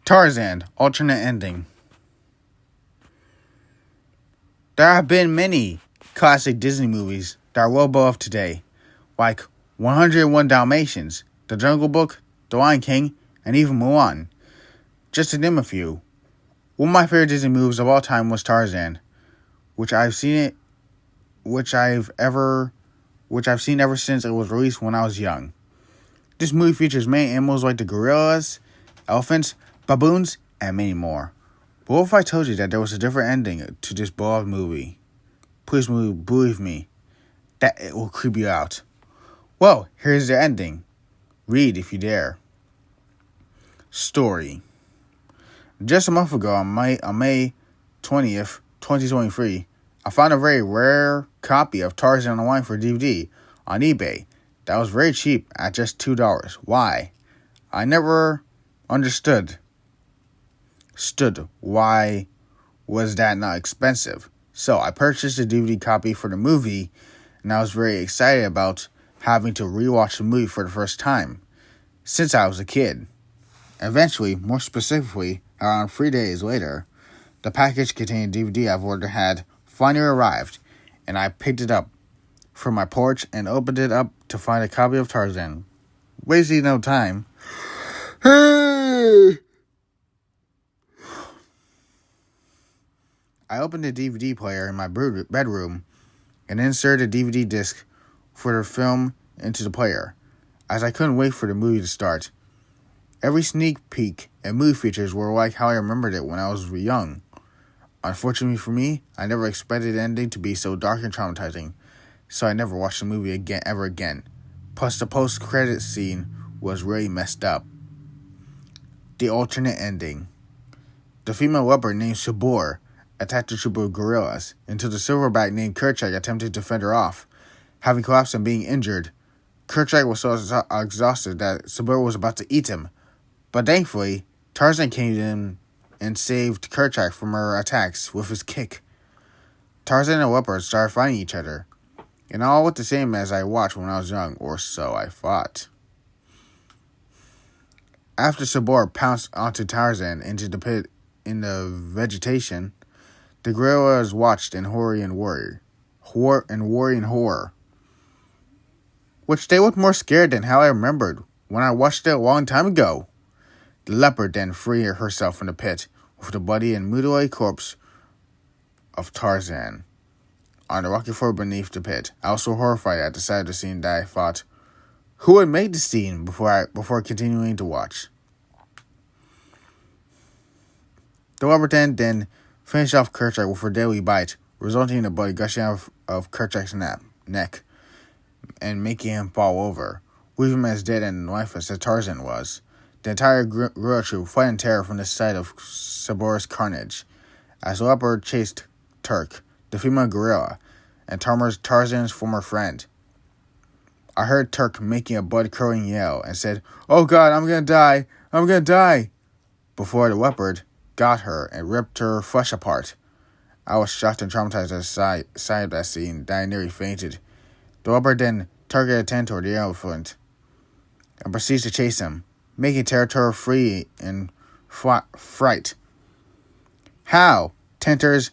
Tarzan, alternate ending. There have been many classic Disney movies that are well beloved today, like 101 Dalmatians, The Jungle Book, The Lion King, and even Mulan. Just to name a few. One of my favorite Disney movies of all time was Tarzan, which I've seen ever since it was released when I was young. This movie features many animals like the gorillas, elephants, baboons, and many more. But what if I told you that there was a different ending to this beloved movie? Please believe me, that it will creep you out. Well, here's the ending. Read if you dare. Story. Just a month ago, on May 20th, 2023, I found a very rare copy of Tarzan Online for DVD on eBay that was very cheap at just $2. Why? I never understood why was that not expensive. So I purchased a DVD copy for the movie, and I was very excited about having to rewatch the movie for the first time since I was a kid. Eventually, more specifically, around 3 days later, the package containing DVD I've ordered had finally arrived, and I picked it up from my porch and opened it up to find a copy of Tarzan. Wasting no time, I opened the DVD player in my bedroom and inserted a DVD disc for the film into the player, as I couldn't wait for the movie to start. Every sneak peek and movie features were like how I remembered it when I was young. Unfortunately for me, I never expected the ending to be so dark and traumatizing, so I never watched the movie ever again. Plus, the post-credits scene was really messed up. The alternate ending. The female leopard named Sabor attacked a troop of gorillas until the silverback named Kerchak attempted to fend her off. Having collapsed and being injured, Kerchak was so exhausted that Sabor was about to eat him. But thankfully, Tarzan came in and saved Kerchak from her attacks with his kick. Tarzan and the leopard started fighting each other, and all looked the same as I watched when I was young, or so I thought. After Sabor pounced onto Tarzan into the pit in the vegetation, the gorillas watched in horror, which they looked more scared than how I remembered when I watched it a long time ago. The leopard then freed herself from the pit with the bloody and mutilated corpse of Tarzan on the rocky floor beneath the pit. I was so horrified at the sight of the scene that I thought, who would make the scene before continuing to watch? The leopard then finished off Kerchak with her deadly bite, resulting in the blood gushing out of Kerchak's neck and making him fall over, leaving him as dead and lifeless as Tarzan was. The entire gorilla troop fled in terror from the sight of Sabor's carnage, as the leopard chased Turk, the female gorilla, and Tarzan's former friend. I heard Turk making a blood-curdling yell and said, "Oh God, I'm gonna die! I'm gonna die!" before the leopard got her and ripped her flesh apart. I was shocked and traumatized at the sight of that scene that I nearly fainted. The leopard then targeted a tent toward the elephant and proceeds to chase him, making territory free in fright. How? Tentor's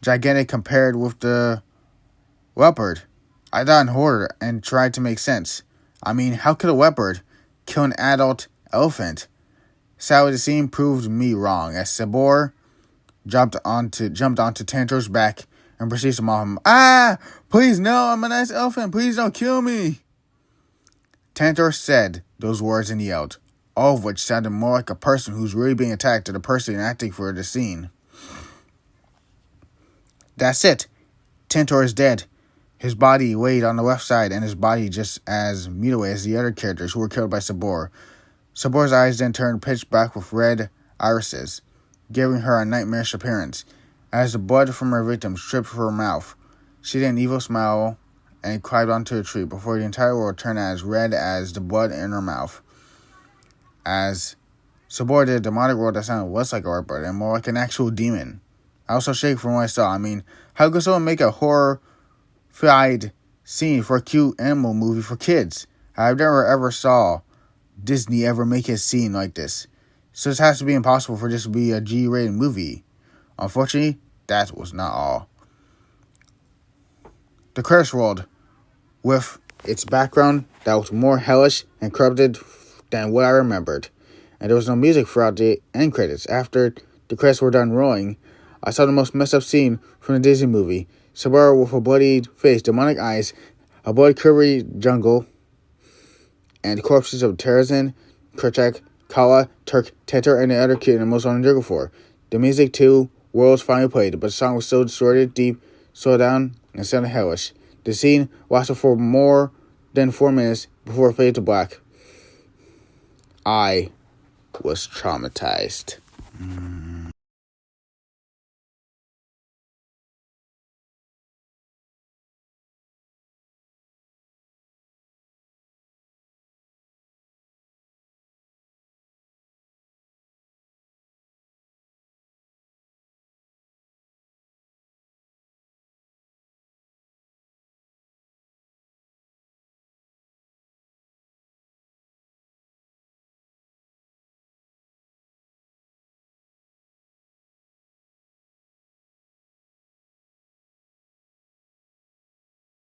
gigantic compared with the leopard. I thought in horror and tried to make sense. I mean, how could a leopard kill an adult elephant? Sadly, the scene proved me wrong, as Sabor jumped onto Tantor's back and proceeds to maul him. "Ah! Please, no, I'm a nice elephant. Please don't kill me." Tantor said those words and yelled, all of which sounded more like a person who's really being attacked than a person acting for the scene. That's it. Tantor is dead. His body laid on the left side, and his body just as mutilated as the other characters who were killed by Sabor. Sabor's eyes then turned pitch black with red irises, giving her a nightmarish appearance. As the blood from her victims dripped from her mouth, she did an evil smile and climbed onto a tree before the entire world turned as red as the blood in her mouth. As Sabor did a demonic world that sounded less like a leopard and more like an actual demon. I was so shaken from what I saw. I mean, how could someone make a horrified scene for a cute animal movie for kids? I've never ever saw Disney ever make a scene like this. so this has to be impossible for this to be a G-rated movie. Unfortunately, that was not all. The credits rolled with its background that was more hellish and corrupted than what I remembered. And there was no music throughout the end credits. After the credits were done rolling, I saw the most messed up scene from the Disney movie. Sabara with a bloodied face, demonic eyes, a bloody curvy jungle, and the corpses of Tarzan, Kerchak, Kala, Turk, Tetar, and the other kid in the most on the for. The music too, Worlds finally played, but the song was still distorted, deep, slowed down, and sounded hellish. The scene lasted for more than 4 minutes before it faded to black. I was traumatized.